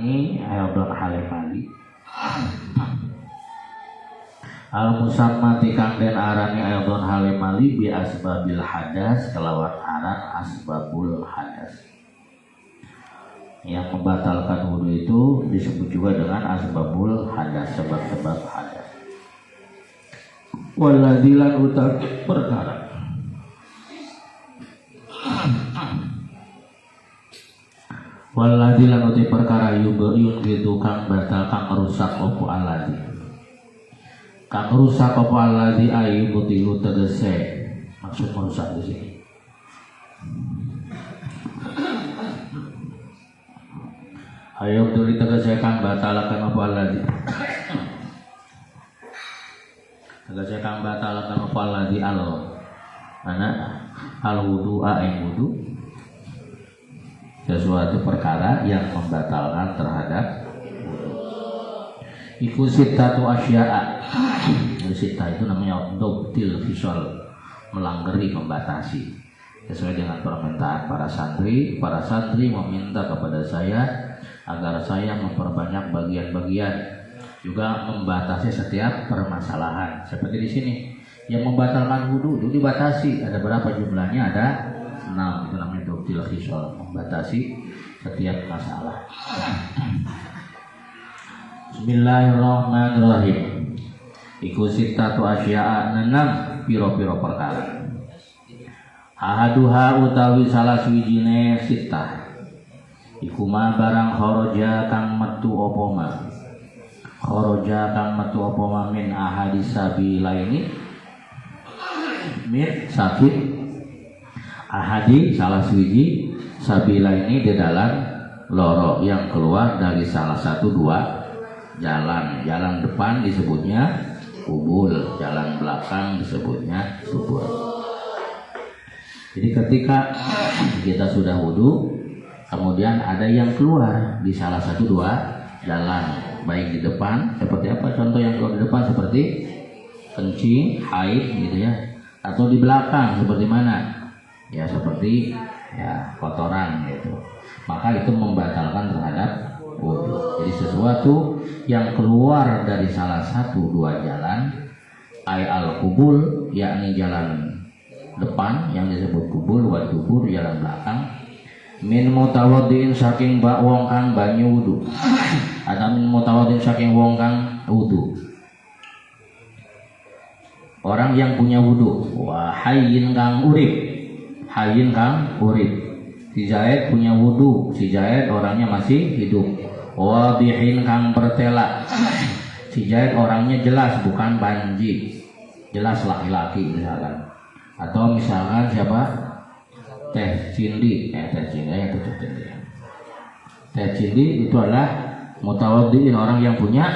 Ini Eldon Halimali Al-Musammati kang den arani Eldon Halimali bi asbabil hadas kelawan aran asbabul hadas. Yang membatalkan wudu itu disebut juga dengan asbabul hadas, sebab-sebab hadas. Waladilan utar perkara Walladzi lan uti perkara yun gitu kang batal kang rusak opo alladzi. Kang rusak opo alladzi ayu butilu tegese. Maksud merusak di sini. Ayo tuli tegese kang batalaken opo alladzi. Tegese kang batalaken opo alladzi mana al wudu'a ing wudu. Sesuatu perkara yang membatalkan terhadap wudu. Iku sittatu asya'a. Sittah itu namanya dobtil visual, melanggeri, membatasi. Sesuai dengan permintaan para santri meminta kepada saya agar saya memperbanyak bagian-bagian, juga membatasi setiap permasalahan. Seperti di sini, yang membatalkan wudu itu dibatasi. Ada berapa jumlahnya? Ada 6. Itu namanya dobtil visual, membatasi setiap masalah. Bismillahirrahmanirrahim. Iku sittatu asya'a 6 piro-piro perkara. Ahaduha utawi salah suwijine sittah. Iku ma barang kharaja kang metu apa ma. Kharaja kang metu apa ma min ahadis sabilaini. Min sakit ahadi salah suwiji sabila ini di dalam loro yang keluar dari salah satu dua jalan. Jalan depan disebutnya kubul, jalan belakang disebutnya subur. Jadi ketika kita sudah wudu, kemudian ada yang keluar di salah satu dua jalan, baik di depan seperti apa? Contoh yang keluar di depan seperti kencing, haid gitu ya, atau di belakang seperti mana? Ya seperti ya kotoran gitu. Maka itu membatalkan terhadap wudu. Jadi sesuatu yang keluar dari salah satu dua jalan, ay al kubul, yakni jalan depan yang disebut kubul, wa dubur jalan belakang, min mutawaddiin saking wong kang banyu wudu. Atau min mutawaddiin saking wong kang wudu. Orang yang punya wudu, wa hayyin kang urip. Hayyin kang urip. Si Zaid punya wudu, si Zaid orangnya masih hidup. Wadihin kang pertela. Si Zaid orangnya jelas, bukan banji, jelas laki-laki misalkan. Atau misalkan siapa? Teh Cindi, Teh Cindi itu adalah mutawaddiin, orang yang punya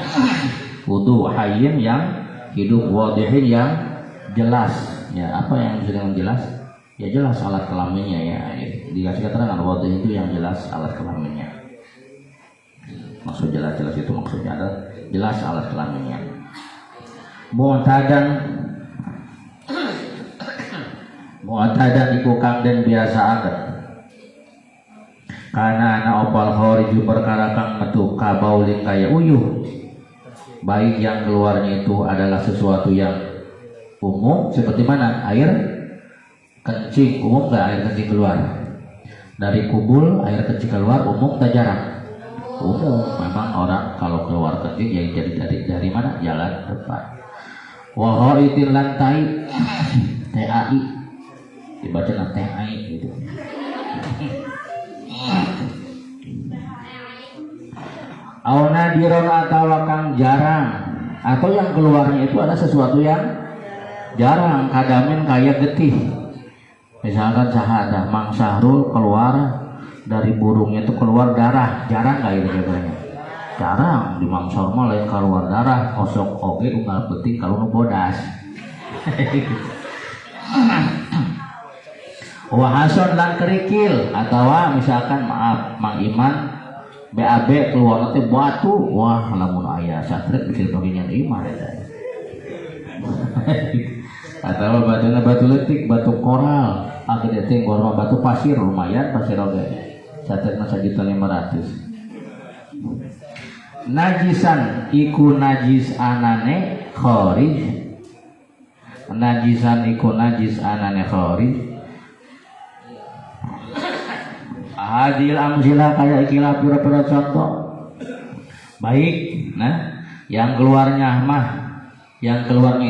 wudu. Hayyin yang hidup, wadihin yang jelas. Ya, apa yang bisa dengan jelas? Ya jelas alat kelaminnya ya. Dikasih keterangan wadih itu yang jelas alat kelaminnya. Maksud jelas-jelas itu maksudnya adalah jelas alat kelaminnya. Mu'tadan iku kang den biasa akan. Karena ana opal khariju perkara kang metu kabaulin kaya uyuh. Baik yang keluarnya itu adalah sesuatu yang umum seperti mana? Air kencing umum nggak? Air kencing keluar dari kubul, air kencing keluar umum tak jarang? Umum. Memang orang kalau keluar kencing ya jadi dari mana? Jalan depan. Wahoitin lantai TAI dibaca TAI gitu. Auna diron atau kang jarang, atau yang keluarnya itu ada sesuatu yang jarang, kadamin kayak getih. Misalkan sahadah Mang Sahrul keluar dari burungnya itu keluar darah, jarang nggak itu katanya? Jarang. Di Mang Sahrul mah lain keluar darah, kosong oge unggal penting kalau nu bodas. Wahason lan kerikil, atau misalkan maaf Mang Iman BAB keluar nanti batu, wah lamun ayah satret bisa bagian iman ya. Atau batu letik, batu koral, akhirnya ting batu pasir lumayan pasir oge. Satret mah 1.500.000. najisan iku najis anane kharij. Najisan iku najis anane kharij. Hadil amsilah kaya ikilah pira-pira contoh. Baik, nah yang keluarnya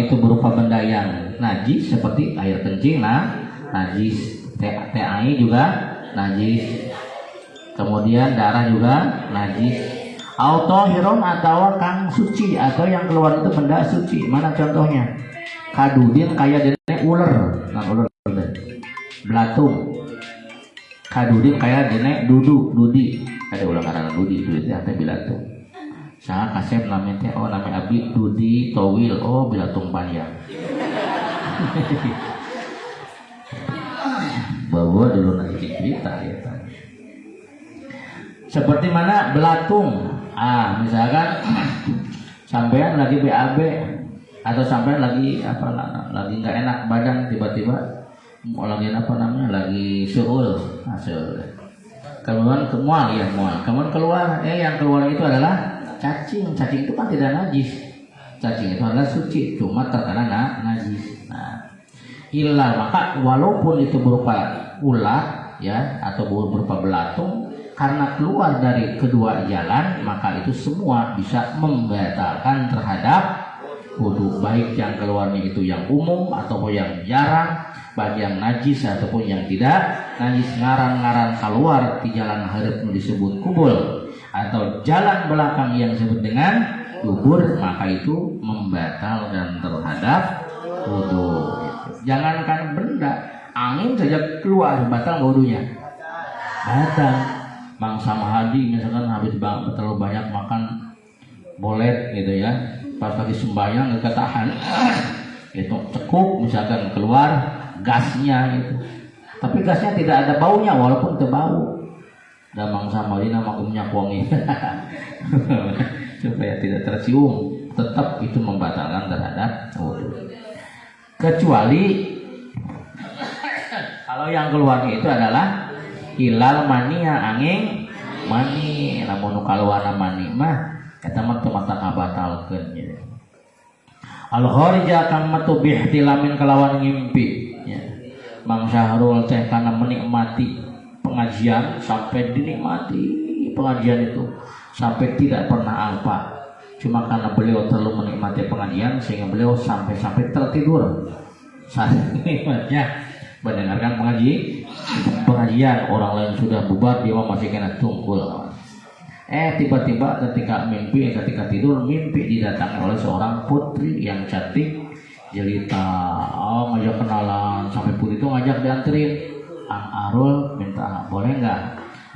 itu berupa benda yang najis seperti air kencing, najis, TAI juga najis, kemudian darah juga najis. Autohiron atau kang suci, atau yang keluar itu benda suci. Mana contohnya? Kadudin kayak dene ular, ular belatung. Kadudin kayak dene dudi. Ada ulah karena dudi itu teh belatung. Saya kasep namanya teh namanya abdi dudi towil, belatung panjang. Bahwa dulu nanti cerita ya. Seperti mana belatung? Misalkan sampean lagi BAB atau sampean lagi lagi nggak enak badan, tiba-tiba lagi seul, kemudian kemudian keluar, yang keluar itu adalah cacing itu kan tidak najis, cacing itu adalah suci, cuma terkena najis. Hilal, maka walaupun itu berupa ular ya atau berupa belatung, karena keluar dari kedua jalan, maka itu semua bisa membatalkan terhadap wudu, baik yang keluarnya itu yang umum ataupun yang jarang, baik yang najis ataupun yang tidak najis. Ngaran-ngaran keluar di jalan hareup disebut kubul, atau jalan belakang yang disebut dengan dubur, maka itu membatalkan terhadap wudu. Jangankan benda, angin saja keluar batal wudunya. Batal. Mangsa Mahadi misalkan habis terlalu banyak makan bolet gitu ya, pas lagi sembahyang nggak ketahan, itu cekup misalkan keluar gasnya gitu. Tapi gasnya tidak ada baunya walaupun itu bau. Dan mangsa Mahadi nama minyak wangi supaya tidak tercium, tetap itu membatalkan terhadap wudu. Kecuali kalau yang keluarnya itu adalah hilal mania angin mani, namun kaluana mani mah eta mah teu mata kabatalkeun nya. Al kharija kang matu bihtilamin kalawan ngimpi ya. Mang Syahrul teh kana menikmati pengajian sampai dinikmati pengajian itu sampai tidak pernah alpa. Cuma karena beliau terlalu menikmati pengajian sehingga beliau sampai tertidur saat nikmatnya mendengarkan pengajian. Orang lain sudah bubar, dia masih kena tungkul. Tiba-tiba ketika tidur mimpi didatangi oleh seorang putri yang cantik jelita. Ngajak kenalan, sampai putri itu ngajak dianterin. Arul minta boleh nggak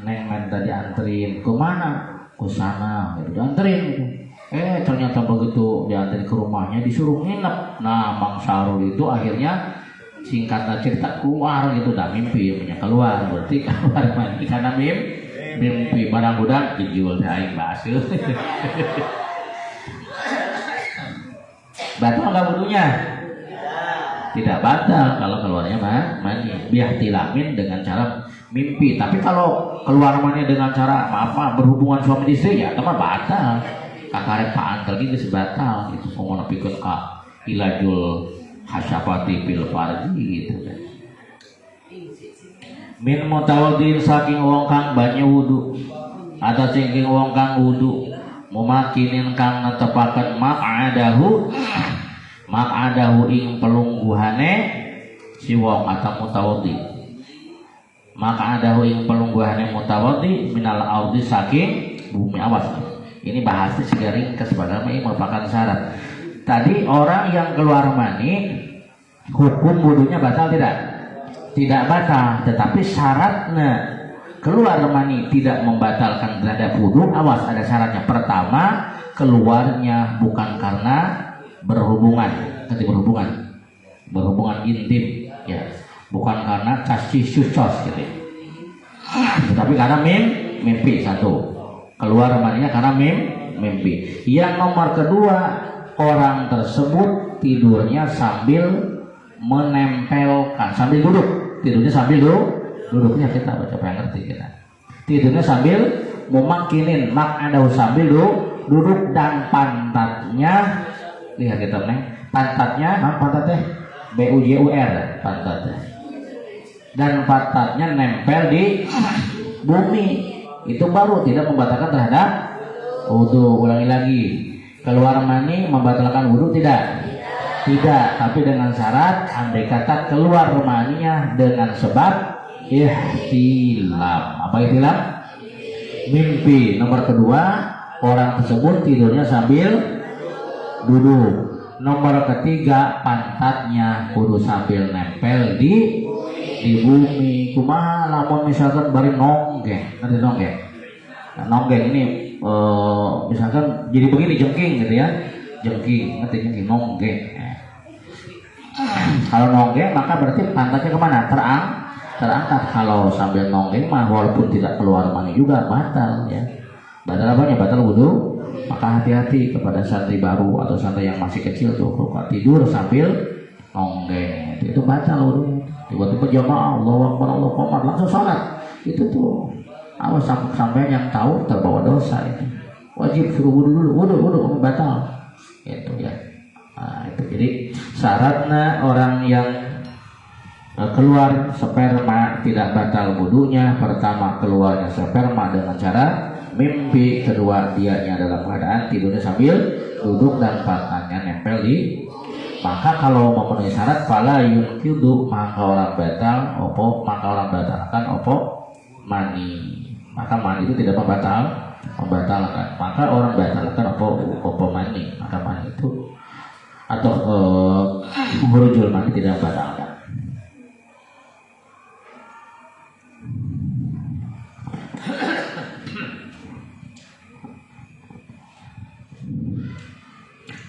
Neng minta dianterin ke mana? Ke sana gitu, dianterin gitu. Ternyata begitu dianterin ke rumahnya disuruh nginep. Nah Mang Sarul itu akhirnya singkatnya cerita keluar gitu, dah mimpi punya keluar, berarti keluar mandi karena mimpi barang budak dijual aing basuh. Batal nggak wudunya? Tidak batal kalau keluarnya mandi. Bihtilamin dengan cara mimpi. Tapi kalau keluar mandi dengan cara berhubungan suami istri ya teman batal. Kakarek paantel gitu sebatal gitu. Ngomong pikun ka ilajul hasyafati fil farji gitu kan. Min mutawaddin saking wong kang banyu wudu atau saking wong kang wudu mumakinin kang netepaken maq'adahu ing pelungguhane si wong atau mutawaddi. Maq'adahu ing pelungguhane mutawaddi minal ardi saking bumi. Awas, ini bahasnya segaring kesepakatan ini merupakan syarat. Tadi orang yang keluar mani hukum wudunya batal tidak? Tidak batal, tetapi syaratnya keluar mani tidak membatalkan terhadap wudu. Awas, ada syaratnya. Pertama, keluarnya bukan karena berhubungan intim ya, bukan karena casisus gitu. Tetapi karena mimpi. Satu, keluar maninya karena mimpi. Yang nomor kedua, orang tersebut tidurnya sambil menempelkan, sambil duduk. Tidurnya sambil duduknya kita baca yang ngerti kita. Tidurnya sambil mumakinin mak ada sambil duduk dan pantatnya, lihat kita neng, pantatnya, pantatnya BUJUR pantatnya, dan pantatnya nempel di bumi, itu baru tidak membatalkan terhadap wudu. Ulangi lagi, keluar mani membatalkan wudu tidak? Tidak, tapi dengan syarat andai kata keluar maninya dengan sebab ihtilam. Apa ihtilam? Mimpi. Nomor kedua, orang tersebut tidurnya sambil duduk. Nomor ketiga, pantatnya kudu sambil nempel di bumi. Kumaha lamun misalkan bari nonggeng, nanti nonggeng. Nah, nonggeng ini misalkan jadi begini jengking gitu ya, jengking, ngerti jengking nonggeng. Kalau nonggeng maka berarti pantatnya kemana? Terangkat. Kalau sambil nonggeng mah walaupun tidak keluar mani juga batal ya. Batal apanya? Batal wudu. Maka hati-hati kepada santri baru atau santri yang masih kecil tuh, kalau tidur sambil nonggeng itu batal wudu. Tiba-tiba jamaah Allahu Akbar Allahu Akbar langsung sholat, itu tuh awas sampai yang tahu terbawa dosa itu. Wajib suruh wudu batal itu ya. Nah, itu jadi syaratnya orang yang keluar sperma tidak batal wudunya. Pertama, keluarnya sperma dengan cara mimpi. Kedua, dianya dalam keadaan tidurnya sambil duduk dan pantatnya nempel di. Maka kalau memenuhi syarat fala yunqidu, maka orang batalkan mani. Maka mani itu tidak membatalkan. Maka orang batalkan opo mani. Maka mani itu atau merujul mani tidak membatalkan.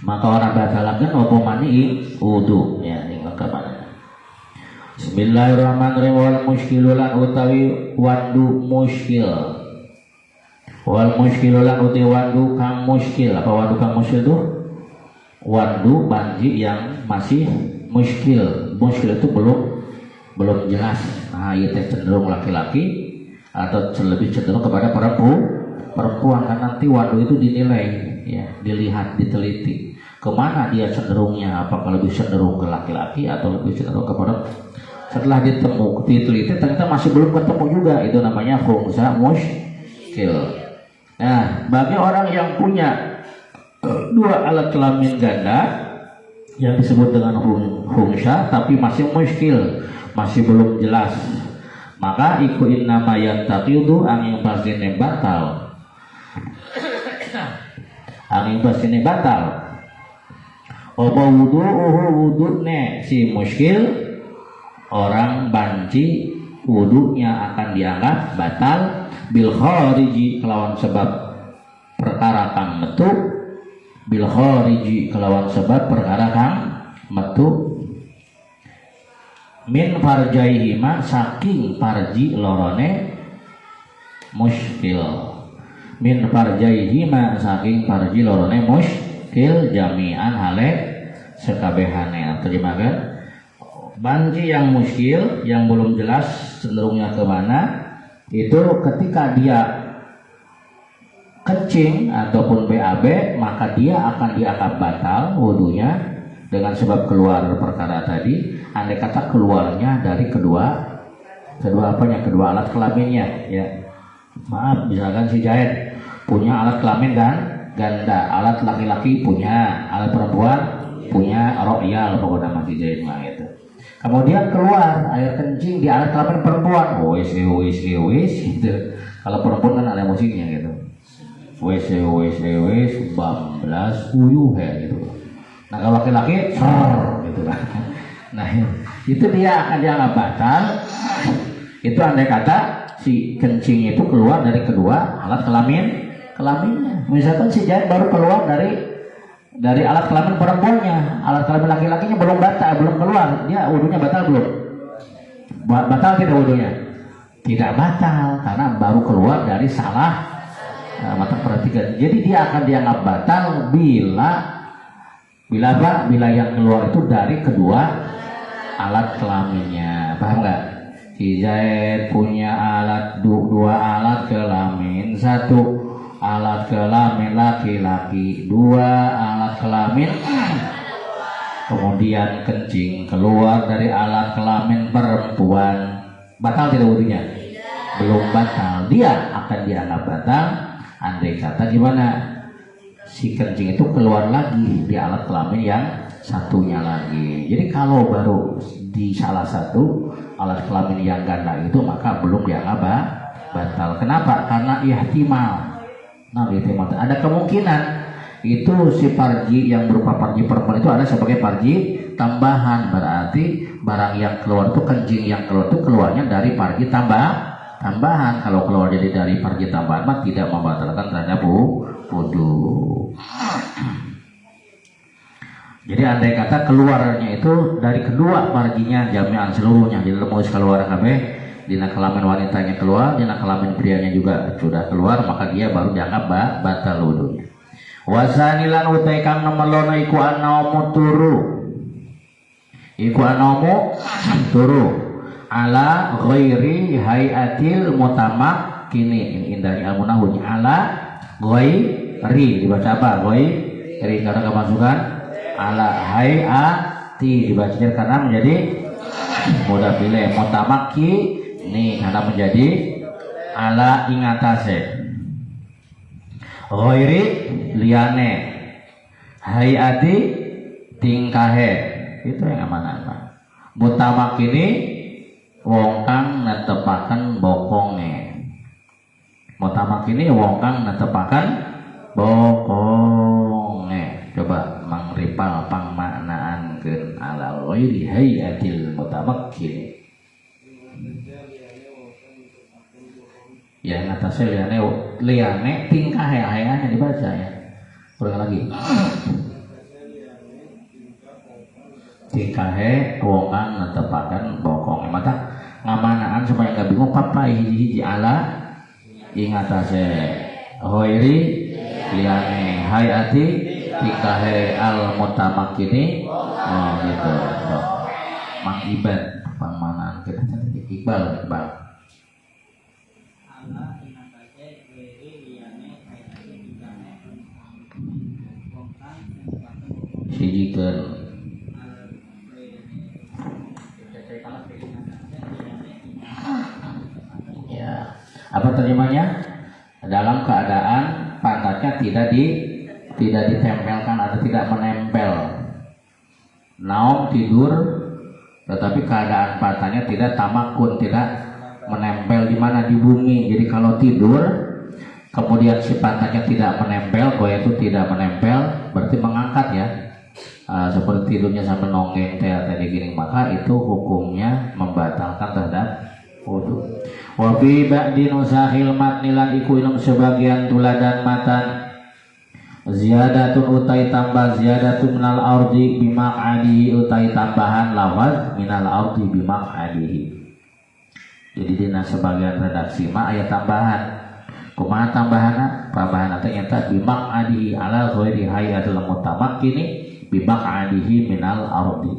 Maka orang batalkan opo mani wudu ya, ini kemana. Bismillahirrahmanirrahim. Wal muskilulan utawi wandu muskil. Wal muskilulan utawi wandu kang muskil. Apa wandu kang muskil tuh? Wandu banji yang masih muskil. Muskil itu belum jelas. Nah, itu cenderung laki-laki atau lebih cenderung kepada perempuan, karena nanti wandu itu dinilai ya, dilihat, diteliti kemana dia cenderungnya, apakah lebih cenderung ke laki-laki atau lebih cenderung ke perempuan. Setelah diteliti ternyata masih belum ketemu juga, itu namanya khungsa muskil. Nah, bagi orang yang punya dua alat kelamin ganda yang disebut dengan khungsa tapi masih muskil, masih belum jelas, maka ikuin nama yang taqidu angin pastinya batal. Angin pastinya batal. Apa wudu'ne si muskil, orang banci wudunya akan dianggap batal bil khariji kelawan sebab perkara kang metu, bil khariji kelawan sebab perkara kang metu, min farjaihima saking farji lorone muskil, min farjaihima saking farji lorone muskil jami'an hale sekabehane. Terjemahkan, banci yang muskil yang belum jelas cenderungnya kemana, itu ketika dia kencing ataupun BAB maka dia akan dianggap batal wudunya dengan sebab keluar perkara tadi. Andai kata keluarnya dari kedua apanya, kedua alat kelaminnya ya. Maaf, misalkan si Jaid punya alat kelamin ganda, alat laki-laki punya, alat perempuan punya, royal pokoknya mati Jaid mah itu. Kemudian keluar air kencing di alat kelamin perempuan, wis gitu. Kalau perempuan kan ada musiknya gitu. Wis bablas uyuh ya gitu. Nah kalau laki-laki gitu kan. Nah itu dia akan dianggap batal. Itu andai kata si kencing itu keluar dari kedua alat kelaminnya. Misalkan si Jaid baru keluar dari alat kelamin perempuannya, alat kelamin laki-lakinya belum keluar, dia wudunya batal belum? Batal tidak wudunya? Tidak batal karena baru keluar dari salah. Mata perhatikan. Jadi dia akan dianggap batal bila apa? Bila yang keluar itu dari kedua alat kelaminnya. Paham nggak? Si Zaid punya dua alat kelamin, satu alat kelamin laki-laki, dua alat kelamin kemudian kencing keluar dari alat kelamin perempuan, batal tidak wudunya? Belum batal, dia akan dianggap batal andai kata gimana, si kencing itu keluar lagi di alat kelamin yang satunya lagi. Jadi kalau baru di salah satu alat kelamin yang ganda itu maka belum dianggap batal. Kenapa? Karena ihtimal. Nah, ihtimal ada kemungkinan itu si parji yang berupa parji perempuan itu ada sebagai parji tambahan, berarti barang yang keluar itu kencing yang keluar itu keluarnya dari parji tambahan. Kalau keluar jadi dari parji tambahan maka tidak membatalkan terhadap wudu. Jadi andai kata keluarnya itu dari kedua parjinya jami'an seluruhnya, jadi lemus keluar kabeh, dina kelamin wanitanya keluar, dina kelamin prianya juga sudah keluar, maka dia baru dianggap batal wudunya. Wasanilan utai kang nemelono iku anaumu turu, iku anaumu turu ala ghairi hayatil mutamak kini indahnya ilmu nahwu ala ghairi dibaca apa? Ghairi karena kemasukan ala hayati dibacanya karena menjadi mudah pilih mutamaki ini karena menjadi ala ingatase ghairi liane hayati tingkahe itu yang mana mutamak ini wong kang netepaken bokonge, mutamak ini wong kang netepaken bokonge. Coba mangripal pangmaknaankeun ala ghairi hayatil mutamakkin. Ya ngatasnya liane tingkah hayanya dibaca ya. Ulang lagi. Tingkah wong kang netepaken bokong. Mata ngamanaan supaya enggak bingung papai hiji-hiji ala ingatase ghairi liane hayati tikahe al mutamakkini gitu. Mang Ibad pamanan kita cantik Iqbal. Sijikeun ya. Apa terjemahnya? Dalam keadaan pantatnya tidak ditempelkan atau tidak menempel. Naum tidur tetapi keadaan pantatnya tidak tamakun, tidak menempel di mana di bumi. Jadi kalau tidur kemudian si pantatnya tidak menempel, goya itu tidak menempel, berarti mengangkat ya. Seperti tidurnya sampai nonggeng tadi gini, maka itu hukumnya membatalkan terhadap wudu. Wa fi ba'di nusahil matnilan iku ilmu sebagian tuladan matan ziyadatun utai tambah ziyadatun minal ardi bimaq'adihi utai tambahan lafaz minal ardi bimaq'adihi. Jadi dina sebagian redaksi mah aya tambahan. Kumaha tambahanna? Tambahanna teh eta bimaq'adihi ala ghairi hayatil mutamakkini bimaq'adihi minal ardi.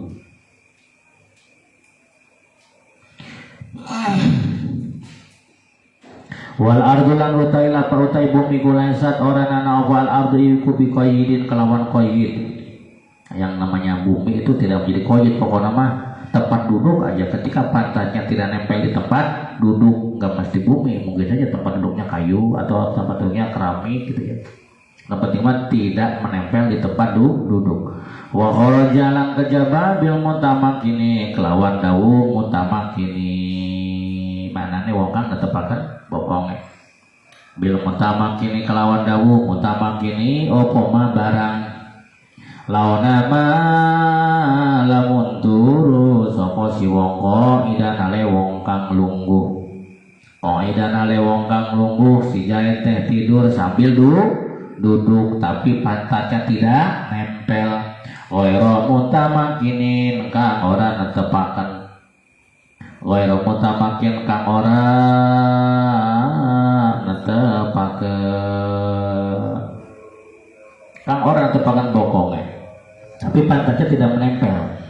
Wal ardu lan utai la perutai bumi gulaisat orangana wal ardu iku bi qayyidin kelawan qayyid. Yang namanya bumi itu tidak menjadi qayyid, pokoknya mah tempat duduk aja. Ketika pantatnya tidak nempel di tempat duduk, nggak mesti bumi, mungkin saja tempat duduknya kayu atau tempat duduknya keramik gitu ya. Yang penting mah tidak menempel di tempat duduk. Wa kharaja lan kejaba bil mutamakkini kelawan dawu mutamakkini. Manane wong kang netepaken bokonge. Bil mutamakkini kelawan dawu mutamakkini opo mah barang launa ma lamun turu sapa si wong idan ale wong kang lungguh. Idan ale wong kang lungguh si jae teh tidur sambil duduk tapi pantatnya tidak nempel. Ghairu mutamakkinin kang ora netepaken. Ghairu mutamakkin kang ora netepaken. Kang ora netepaken bokonge. Tapi pantatnya tidak menempel.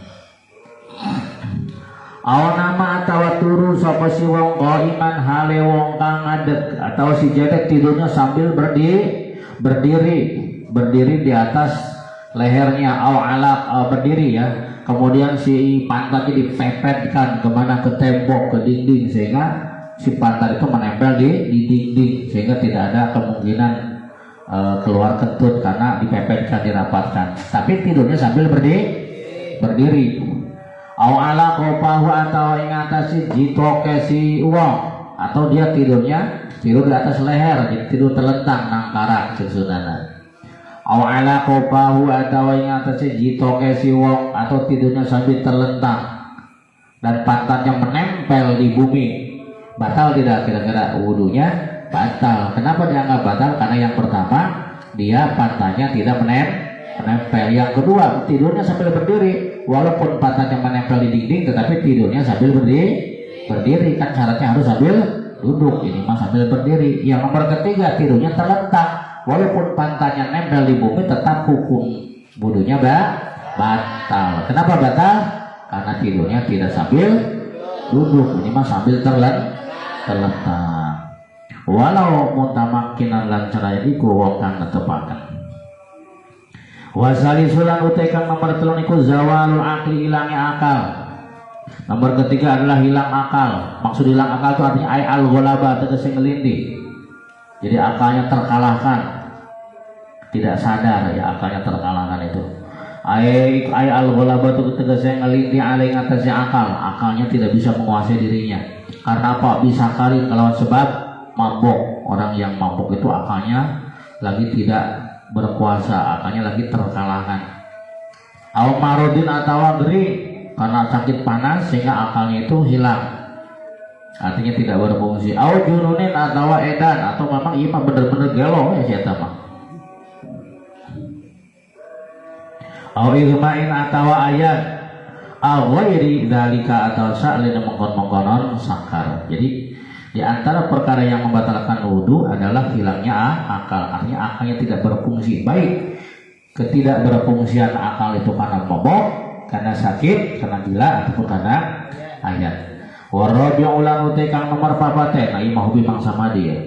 Aw nama atawa turu sapa si wong qaiman hale wong kang ngadeg atau si jedek tidurnya sambil berdiri di atas lehernya aw alaq berdiri ya. Kemudian si pantat dipepetkan kemana, ke tembok, ke dinding, sehingga si pantat itu menempel di dinding sehingga tidak ada kemungkinan keluar kentut karena dipepetkan, dirapatkan. Tapi tidurnya sambil berdiri. Au ala kopahu atau ing atase jitoke si wong, atau dia tidur di atas leher, tidur terlentang nang karak sesunana. Au ala kopahu atau ing atase jitoke si wong, atau tidurnya sambil terlentang dan pantatnya menempel di bumi. Batal tidak kira-kira wudunya? Batal. Kenapa dianggap batal? Karena yang pertama dia pantatnya tidak menempel. Yang kedua tidurnya sambil berdiri, walaupun pantatnya menempel di dinding tetapi tidurnya sambil berdiri. Kan syaratnya harus sambil duduk, ini mah sambil berdiri. Yang nomor ketiga tidurnya terlentang, walaupun pantatnya nempel di bumi tetap hukum wudunya batal. Kenapa batal? Karena tidurnya tidak sambil duduk, ini mah sambil terlentang. Walau mutamakinan lan caraya iku wong kang netepaken. Wasali sulan utekan nomor 3 iku zawalul akli, hilangnya akal. Nomor ketiga adalah hilang akal. Maksud hilang akal itu artinya ay al ghalaba, tegese ngelindi. Jadi akalnya terkalahkan. Tidak sadar ya akalnya terkalahkan itu. Ay al ghalaba itu tegese ngelindi alai ngatasi akal. Akalnya tidak bisa menguasai dirinya. Karena apa? Bisa kali kalau sebab mabuk. Orang yang mabuk itu akalnya lagi tidak berkuasa, akalnya lagi terkalahkan. Aw marodin atau geri, karena sakit panas sehingga akalnya itu hilang, artinya tidak berfungsi. Aw jununin atau edan, atau memang iya bener-bener gelo ya siapa mah. Aw igmain atau ayat, aw ghairi dzalika atau sa'lina mongkon-mongkonon sakar. Jadi di antara perkara yang membatalkan wudhu adalah hilangnya akal, artinya akalnya tidak berfungsi. Baik ketidak berfungsian akal itu karena mabok, karena sakit, karena gila, ataupun karena ayat. Warabi ulang utekang nomor papaten, nah imah hubi mangsa madi ya.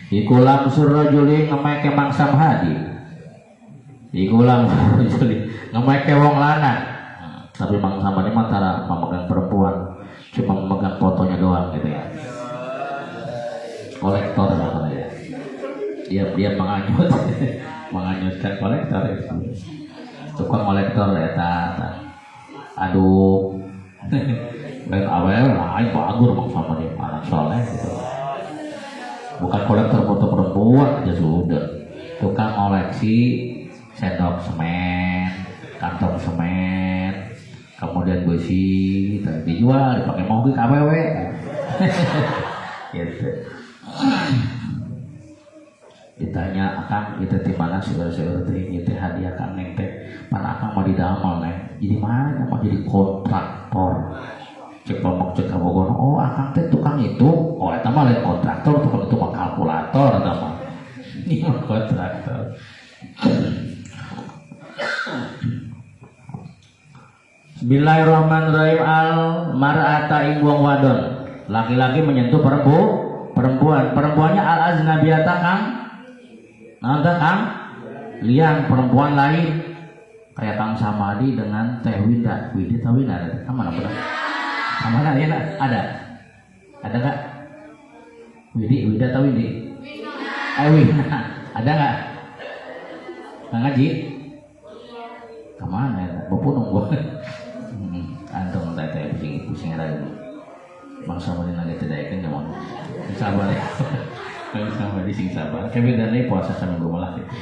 Ikulam surrajuli ngemeke mangsa mahadi. Ikulam surrajuli ngemeke wong lanang. Tapi mangsa madi antara pemegang perempuan, cuma memegang fotonya doang gitu ya. Kolektor namanya ya. Dia menganyutkan kolektor ya. Tukang kolektor eta. Aduh. Ben awal lain Pak Agur maksudnya dia anak soleh gitu. Bukan kolektor foto perempuan aja sudah. Tukang koleksi sendok semen, kantong semen, kemudian besi, dijual dipakai mobil KWW. Gitu. Ditanya akang itu di mana saudara-saudara teh itu hadiah kang neng teh mana akang mau didamel neng jadi mana mau jadi kontraktor cek ngomong cek kabogono oh akang teh tukang itu oh eta mah lain kontraktor tukang itu mah kalkulator eta mah ini mah kontraktor. Bismillahirrahmanirrahim. Al mar'ata ing wong wadon, laki-laki menyentuh perempuannya al aznabiyata kang liang perempuan lain, kayak Kang Samadi dengan Teh Winda. Tahu Winda ada? Mana pernah? Mana ya ada nggak? Winda tahu Widi? Winda ada nggak? Nggak ngaji? Kemana ya? Bapak nunggu. Antum teh pusing lagi. Bang Samadi lagi tidak ikan nyaman. Sabar ya. Kalau sama di sing sabar. Kami dan ini puasa sama gue malah gitu.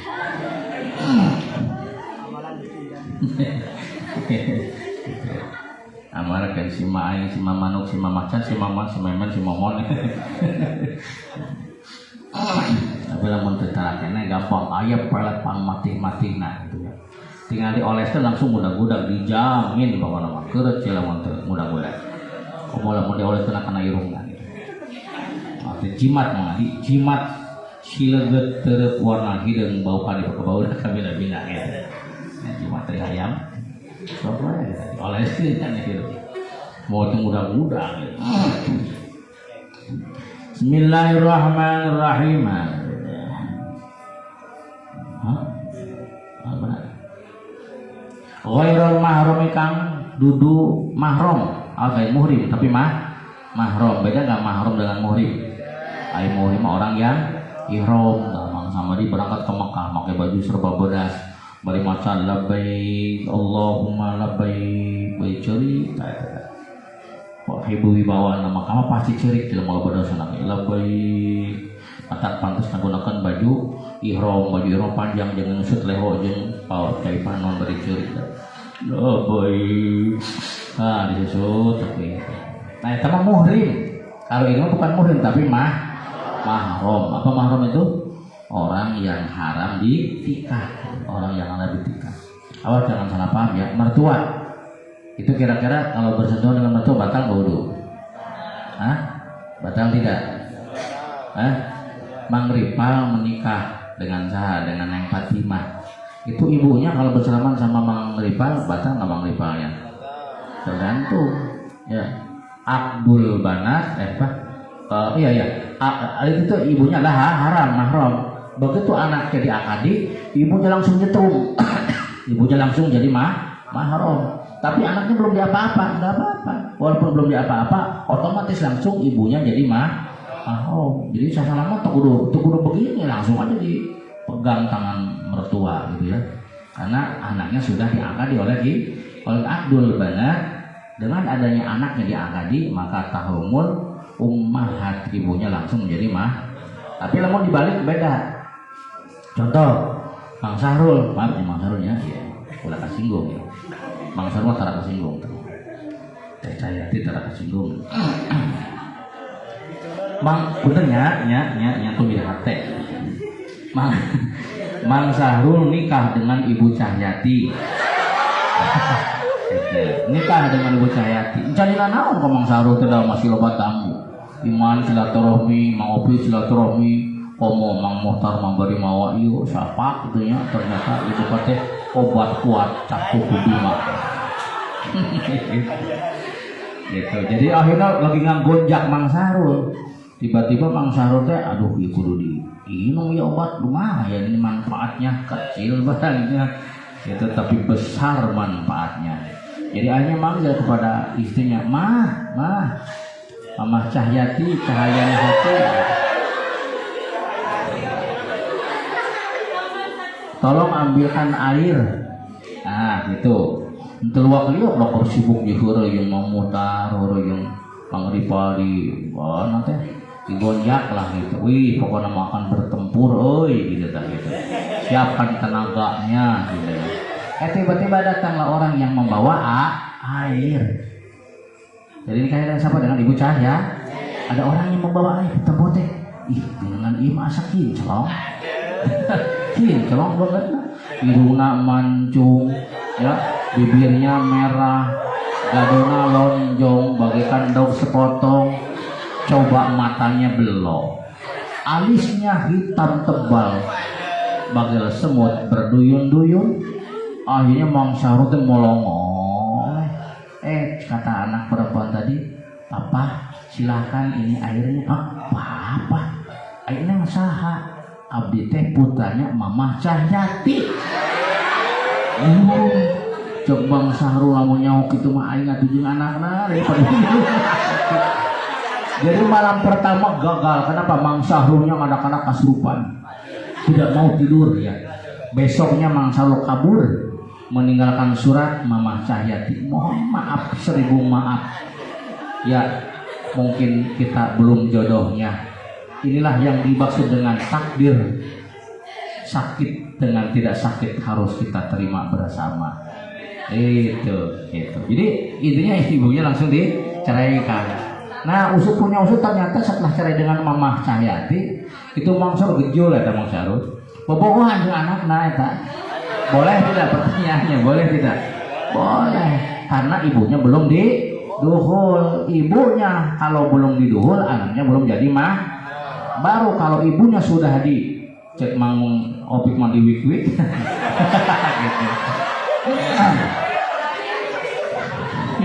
Amara kan si Maai, si Mamanuk, si Mamacan, si Maman, si Memen, si Momon. Tapi lamun tetarakennya gampang. Ayah pelet pang mati-mati nah gitu ya. Tinggal dioleskan langsung mudah-mudah dijamin bahwa nama kerut cilamun mudah-mudah. Kamu dioleskan kena irungna. Jimat mengali jimat sileget terep warna hidung bau kali ke bau dah kami dah bina ya jimat dari ayam soalnya oleh sini kan itu mau itu mudah-mudah gitu. Bismillahirrahmanirrahim. Ghairul mahram kang dudu mahram, alai muhrim tapi mahram. Beda enggak mahram dengan muhrim? Ai muhrim orang yang ihram, sama dia berangkat ke Mekah pakai baju serba beras, bari maca labbaik Allahumma labbaik, baik ceurik. Kok ibu wibawa nama kamu pasti ceurik dalam mau berdosa nami labbaik. Matak pantas menggunakan baju ihram panjang jangan nusut leho jeung paut cai panon bari ceurik. Labbaik. Nah, disusut tapi. Nah, itu mah muhrim. Kalau ini bukan muhrim tapi mahram. Apa mahram itu? Orang yang haram ditikah, orang yang haram ditikah. Awas jangan salah paham ya. Mertua itu kira-kira kalau bersentuhan dengan mertua batal wudu? Batal tidak? Mang Ripal menikah dengan Saha, dengan Neng Fatimah. Itu ibunya kalau bersalaman sama Mang Ripal batal nggak Mang Ripalnya? Tergantung. Ya. Abdul Banat, itu ibunya lah haram mahram. Begitu anaknya diakadi, ibunya langsung nyetum. Ibunya langsung jadi mahram. Tapi anaknya belum diapa-apa, enggak apa-apa. Walaupun belum diapa-apa, otomatis langsung ibunya jadi mahram. Jadi saya lama tuh kudu begini, langsung aja dipegang tangan mertua gitu ya. Karena anaknya sudah diakadi oleh Abdul Banat. Dengan adanya anaknya diakadi, maka tahrumul ummahat, ibunya langsung menjadi Tapi lamun dibalik beda. Contoh, Mang Sahrul, maaf ya Mang Sahrul ya, ulah kasinggung ya. Mang Sahrul tara kasinggung tuh. Saya tidak kasinggung. Mang punten nya tuh di hate. Mang Sahrul nikah dengan Ibu Cahyati. Nikah dengan Ibu Cahyati. Jalina naon kok Mang Sahrul teh masih loba tamu. Iman silaturahmi, Mang Opi silaturahmi, komo Mang Mohtar memberi mawa ieu siapa gitu nya, ternyata itu teh obat kuat cakup bima. Gitu. Jadi akhirnya lagi nggonjak Mang Sahrul. Tiba-tiba Mang Sahrul teh aduh ieu kudu diinum ya obat lumayan ini manfaatnya kecil barangnya. Itu tapi besar manfaatnya. Jadi akhirnya manggil kepada istrinya, Mama Cahyati, cahayanya hati. Tolong ambilkan air. Gitu. Teluak liuk dokter sibuk di hura yang memutar, hura yang pangripal di nanti digonjak lah gitu. Wih, pokoknya makan bertempur, gitu kan gitu. Siapkan tenaganya, gitu. Tiba-tiba datanglah orang yang membawa air. Jadi ini kaitan siapa dengan Ibu Cahya? Ada orang yang membawa air tembok teh. Dengan ima sakin celong. Celong banget. Iruna mancung, ya, bibirnya merah, gadona lonjong bagaikan daun sepotong. Coba matanya belok. Alisnya hitam tebal. Bagai semut berduyun-duyun. Akhirnya Mang Sahrul teh molongol. Kata anak perempuan tadi, "Papa, silakan ini airnya." Apa? Airnya saha? Abdi teh putranya Mamah Cahyati. Cok Mang Sahrul lamun nyaho kitu mah aing atuh anakna daripada. Jadi malam pertama gagal. Kenapa? Mang Sahrulnya anak-anak kasurupan. Tidak mau tidur ya. Besoknya Mang Sahrul kabur. Meninggalkan surat Mamah Cahyati, mohon maaf 1000 maaf ya, mungkin kita belum jodohnya. Inilah yang dimaksud dengan takdir. Sakit dengan tidak sakit harus kita terima bersama. Itu. Jadi intinya ibunya langsung diceraikan. Nah, usut ternyata setelah cerai dengan Mamah Cahyati itu Mang Sahrul gejol eta Mang Sahrul. Bobogohan jeung anakna eta. Boleh tidak pertanyaannya? Boleh tidak? Boleh. Karena ibunya belum diduhul. Ibunya kalau belum diduhul, anaknya belum jadi baru kalau ibunya sudah cek Mang Opik mah di wik-wik.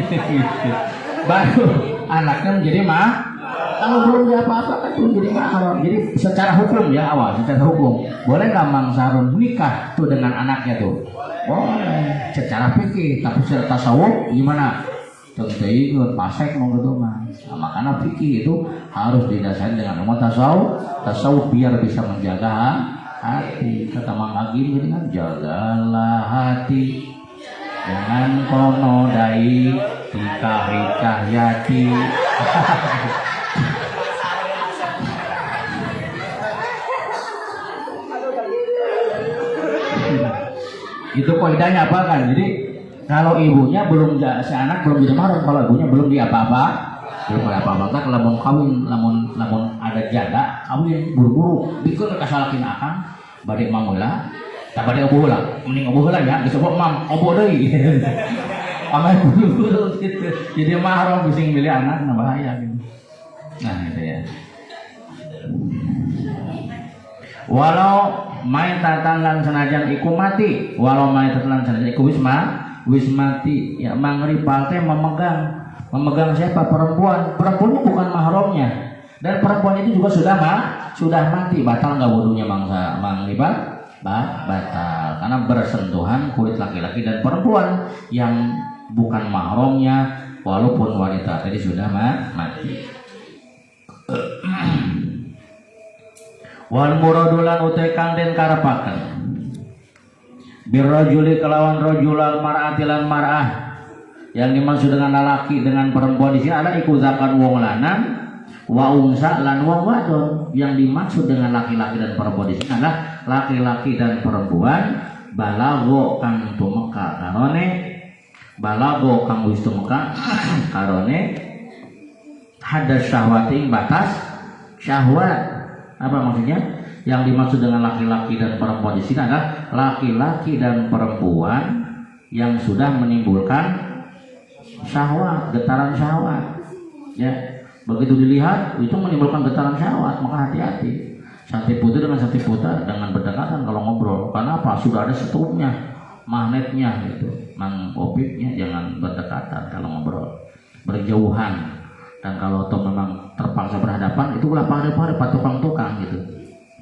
Gitu. baru anaknya menjadi kalau belum dia apa-apa kan belum jadi mahram. Jadi secara hukum ya awal, secara hukum boleh nggak Mang Sarun nikah tuh dengan anaknya tuh? Boleh secara fikih, tapi secara tasawuf gimana? Tentu ikut pasek mau gitu mah. Nah, makanya fikih itu harus didasari dengan ilmu tasawuf biar bisa menjaga hati. Kata Mang Agim gitu kan, jagalah hati jangan kono dai hikah yati. Itu kaidahnya apa kan? Jadi kalau ibunya si anak belum jadi mahram, kalau ibunya belum belum apa-apa, tak lamun kawin, lamun ada janda kawin buru-buru, bikin kasalakin akan bade mamula, tak bade oboh lah, mending oboh lah ya, disebut mam oboh deui. Amai buru-buru gitu. Jadi mahram bising milih anak nah bahaya gitu. Nah gitu ya. Walau main tatan lan senajan iku mati, walau main tatan lan senajan iku wis mati, ya mangripal teh memegang siapa? Perempuannya bukan mahramnya, dan perempuan itu juga sudah mati, batal nggak wudunya mangripal? Batal, karena bersentuhan kulit laki-laki dan perempuan yang bukan mahramnya, walaupun wanita tadi sudah mati. Wal muradulan utai kang den karepaken birrajuli kelawan rajulal mar'atilan mar'ah, yang dimaksud dengan lelaki dengan perempuan di sini adalah ikuzakan wong lanang wa unsa lan wong wadon. Yang dimaksud dengan laki-laki dan perempuan di sini adalah laki-laki dan perempuan balago kang tumeka karone balago kang wis tumeka karone hadas syahwating batas syahwat. Apa maksudnya? Yang dimaksud dengan laki-laki dan perempuan di sini adalah laki-laki dan perempuan yang sudah menimbulkan syahwat, getaran syahwat. Ya, begitu dilihat itu menimbulkan getaran syahwat, maka hati-hati. Sati putih dengan sati putar dengan berdekatan kalau ngobrol. Karena apa? Sudah ada setupnya, magnetnya gitu, opiknya, jangan berdekatan kalau ngobrol, berjauhan. Dan kalau toh memang terpaksa berhadapan, itu ulah pare-pare tukang-tukang gitu.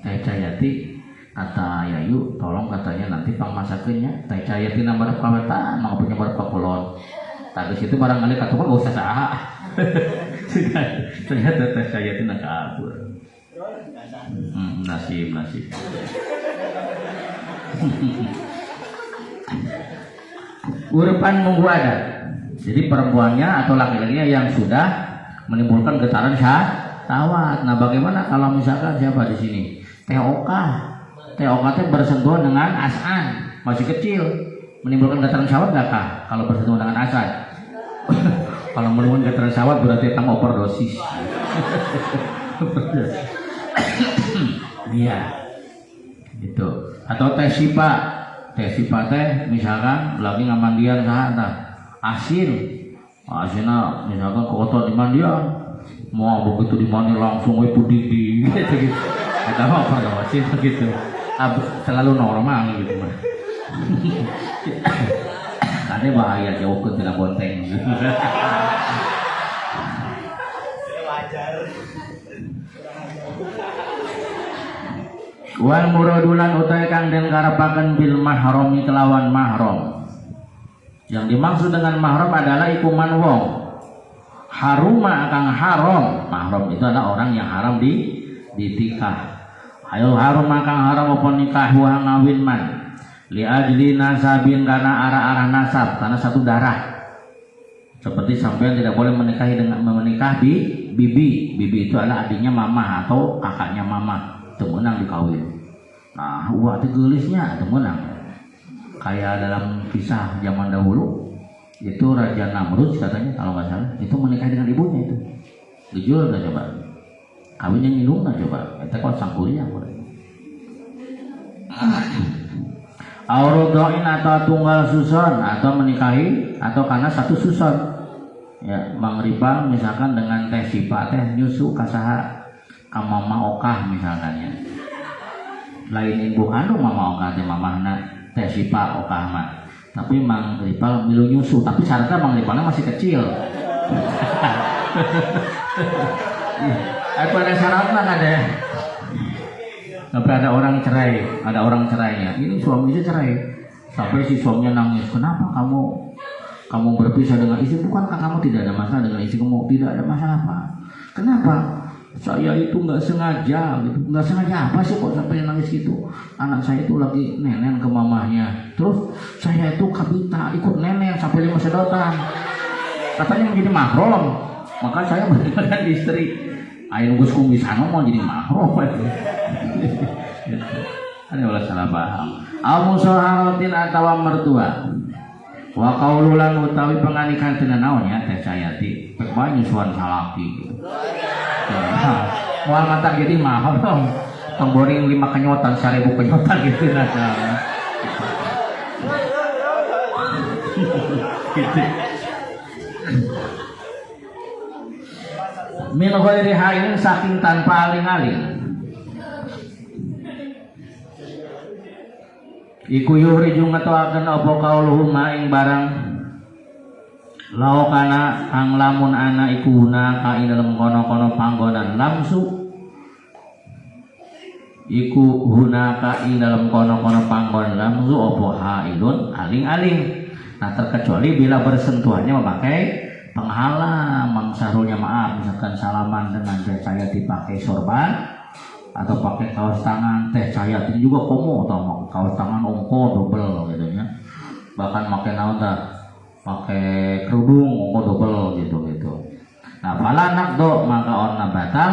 Teh Cayati kata Yayu, tolong katanya nanti pang masakeunnya. Teh Cayati nambah kawetan, mau punya barep kolon. Tadi situ barangkali kata gak usah saha. Ternyata Teh Cayati nak kabur. Nasib. Urupan munggu ada. Jadi perempuannya atau laki-lakinya yang sudah menimbulkan getaran syahwat. Nah, bagaimana kalau misalkan siapa di sini? TOK teh bersentuhan dengan asan, masih kecil, menimbulkan getaran syahwat enggak kah? Kalau bersentuhan dengan asan? Kalau menimbulkan getaran syahwat berarti kamu overdosis. Iya. Gitu. Atau teh sipa teh misalkan lagi ngamandian saha asin. Asinnya misalkan kotor di mandian, mau begitu di mandi langsung itu didi gitu. Kita mau apa sih begitu? Selalu normal gitu mah. Karena bahaya jauh ke tidak bonteng. Wal muradulan utai kang den karepaken bil mahrami kelawan mahram. Yang dimaksud dengan mahram adalah ikuman wong. Haruma kang haram. Mahram itu adalah orang yang haram ditikah. Ayo haruma kang haram apa nikah wa ngawin man. Li ajli nasabin karena arah-arah nasab, karena satu darah. Seperti sampean tidak boleh menikah bibi. Bibi itu adalah adiknya mama atau kakaknya mama. Temenang dikawin. Nah, waktu gelisnya temenang. Kayak dalam kisah zaman dahulu itu Raja Namrud katanya kalau nggak salah itu menikah dengan ibunya itu dijual nggak coba kawin yang minum nggak coba kita kok sangkurinya aurodoin atau tunggal susun atau menikahi atau karena satu susun ya mangribang misalkan dengan teh sipa teh nyusu kasaha kamama okah misalkan ya lain ibu kandung mama okah teh mamahna teh sipa okah mah tapi Mang Ripal milu nyusu tapi syaratnya Mang Ripalnya masih kecil Ada syaratnya ada. Sampai ada orang cerainya. Ini suami istri cerai. Sampai si suaminya nangis. Kenapa kamu berpisah dengan istri? Bukankah kamu tidak ada masalah dengan istri kamu? Tidak ada masalah apa? Kenapa? Saya itu nggak sengaja gitu. Nggak sengaja apa sih kok sampai nangis gitu? Anak saya itu lagi nenen ke mamahnya. Terus saya itu kabita ikut nenen sampai 5 sedotan. Katanya menjadi mahram. Maka saya berkata istri. Ayo nunggu kumisan mau jadi mahram. Ada ulah salah paham. Al-musaharatin atawa mertua. Wa qaululan utawi penganikan teu naonnya teh sayati. Pek banyu suan salaki gitu. Moal mata jadi mahal dong. Pemboring 5 kenyotan 1000 kenyotan gitu nah. Gitu. Min ghairi hailin saking tanpa aling-aling. Iku yuhriju ngetoakeun apa kauluhum ing barang laukana ang lamun ana iku hunaka ing dalem kono-kono panggonan lamsu iku hunaka ing dalem kono-kono panggonan lamsu apa hailun aling-aling. Nah terkecuali bila bersentuhannya memakai penghalang, mangsarulnya maaf misalkan salaman dengan teh saya dipakai sorban atau pakai kaos tangan teh saya ini juga komo atau kaos tangan ongko double gitu ya, bahkan pakai naon pakai kerudung ongko double gitu. Nah pala nakdo maka onna batal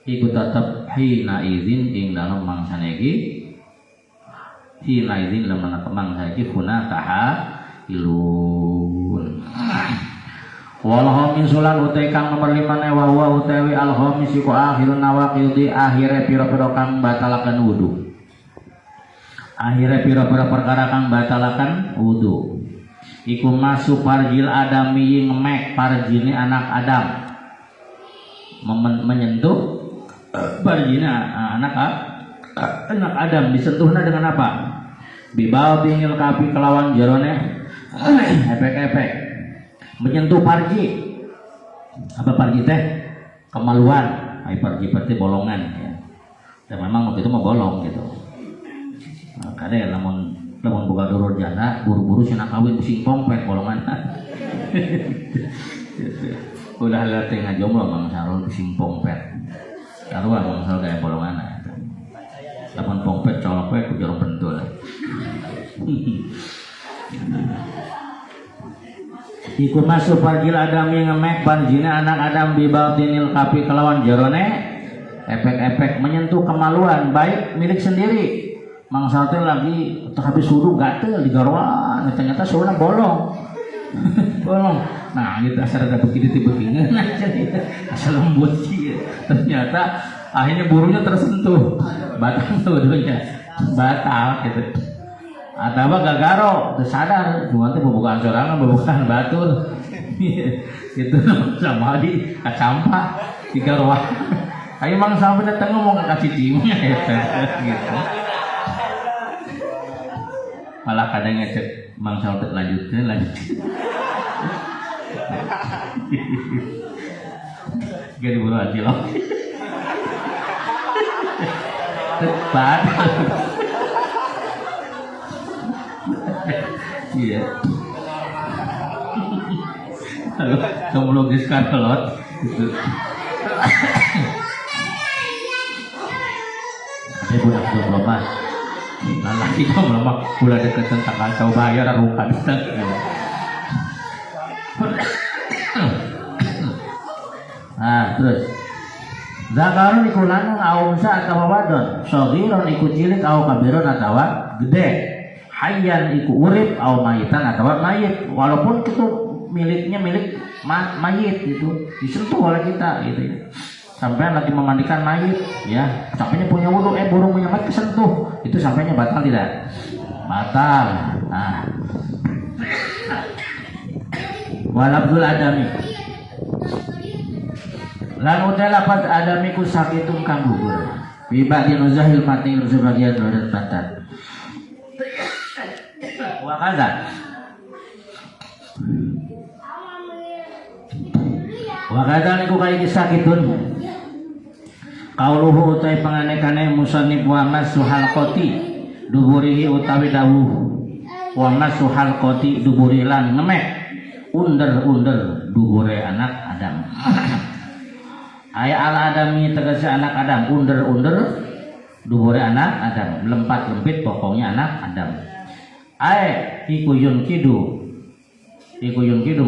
ikut tetap hina izin ing dalam mangsa negi hina izin dalam mangsa negi kuna taha ilun. Walhamin sulan utai kang nomor 5 wa huwa utawi alhamis iku akhirun nawaqidi akhire pira-pira kang batalaken wudu. Akhire pira-pira perkara kang batalaken wudu. Iku masuk parjil adami ngemek parjine anak Adam. Menyentuh parjine anak Adam disentuhna dengan apa? Bibal tingil kapi kelawan jerone efek-efek. Menyentuh parji. Apa parji teh? Kemaluan. Ai parji berarti bolongan ya. Dan memang waktu itu mau bolong gitu. Nah, kade lamun boga durur jana buru-buru cenah kawin pusing pongpet bolongan. Udah latih ngajomblo Mang Sarul pusing pongpet. Sarua Mang Sarul gaya bolongan. Lamun pongpet colok we ku jero bentul. Iku masuk parjil adami ngemek parjina anak Adam bibatinil kapi kelawan jerone efek-efek menyentuh kemaluan baik milik sendiri. Mangsa teh lagi habis wudu gatel di garwan ternyata suuna bolong. Bolong. Nah, gitu asal ada begini begini asal lembut sih. Ternyata akhirnya burunya tersentuh. Batal wudunya. Batal gitu. Atau gagaro tersadar cuma tuh pembukaan sorangan pembukaan batul itu sama di kacampa di garwa ayo mang sampai datang ngomong kasih timnya gitu malah kadang ngecek mang sampai lanjutin gak diburu aja loh tepat. Iya. Kamu logis kalot gitu. Saya budak 24. Laki kamu lama pula deket tentang kau bayar rukan. Nah terus zakarun iku lanang au unsa atawa wadon, shaghirun iku cilik au kabirun atawa gede. Hayyan iku urip au mayitan atau mayit, walaupun itu miliknya milik mayit itu disentuh oleh kita gitu ya. Sampai lagi memandikan mayit ya, sampainya punya wudu burung punya mayit kesentuh, itu sampainya batal tidak? Batal. Nah. Walabdul adami. Lan udah lapat adami ku sakitun kang gugur. Biba dinuzahil mati sebagian dan pantat. Wakaza Wa kadzal iku kaya sakitun qauluhu utai panganekane musannif wa masuhal qoti duburihi utawi dawuh wa masuhal qoti duburilan ngemek under dubure anak Adam. Aya al adami tegese anak Adam under dubure anak Adam lempat lempit pokoknya anak Adam. Aya iku yunkidu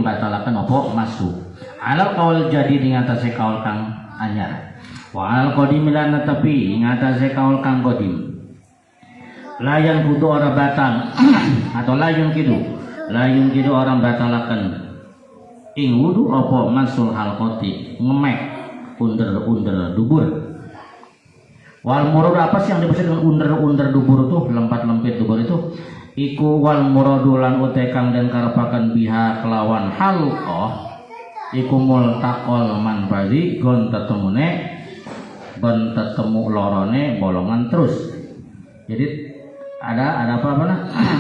batalaken opo masuk alal kaul jadi dengan atase kaul kang anyar wa al qadim lan tapi ing atase kaul kang qadim layan kudu ora batal atau layun kidu orang batalaken ing wudu apa masul halqati ngemek under dubur wal murad apa sih yang dimaksud dengan under dubur tuh lempat lempit dubur itu iku wal muradulan utai kang den karepaken biha kelawan halqah iku multaqol manfazi gon tetemu lorone bolongan terus. Jadi ada apa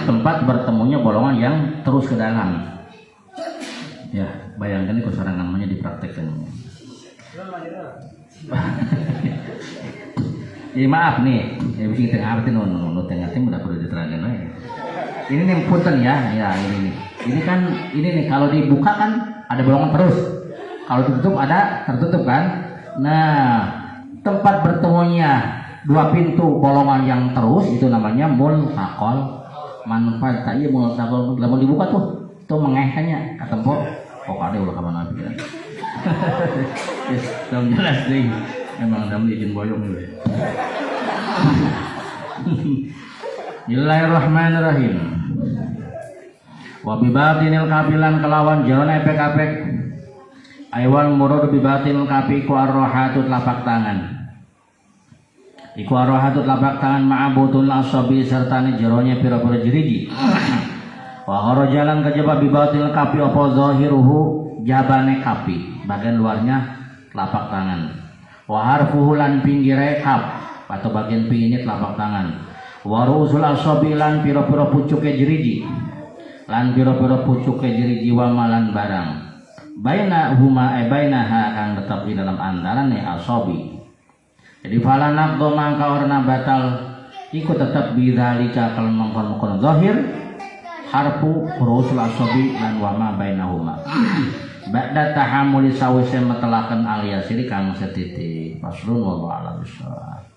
tempat bertemunya bolongan yang terus ke dalam. Ya, bayangkan ini sekarang namanya dipraktekkan. Jadi maaf nih, ya bisa kita ngerti tengah-tengah udah perlu diterangkan ya. Ini nih punten ya ini nih. Ini nih kalau dibuka kan ada bolongan terus. Kalau ditutup ada tertutup kan. Nah, tempat bertemunya dua pintu bolongan yang terus itu namanya multaqol manfaat. Iya multaqol kalau dibuka tuh mengehnya katempo kok ada ulah ka mana pikiran. Belum jelas deh. Emang dalam izin boyong dulu. Bismillahirrahmanirrahim. Wa bibatinil kafilan kelawan jawana epek-epek aywan murad bibatinil kafi ku arrohatu telapak tangan. Iku arrohatu telapak tangan ma'abutul asabi sertane jeronya pira-pira jeriji. Wa kharajalan kajaba bibatinil kafi apa zahiruhu jabane kafi, bagian luarnya telapak tangan. Wa harfuhu lan pinggire kaf atau bagian pi ini telapak tangan. Wa ru'usul asabi lan pira-pira pucuke jeriji. Lan pira-pira pucuke jeriji wa malan barang. Baina ha kang tetap di dalam antarane asabi. Jadi fala naqdo mangka orna batal iku tetap bidzalika kal mangkon zahir harfu ru'usul asabi lan wa ma bainahuma. Ba'da tahammuli sawise metelaken aliyasiri kang setitik. Faslun wallahu a'lam bishawab.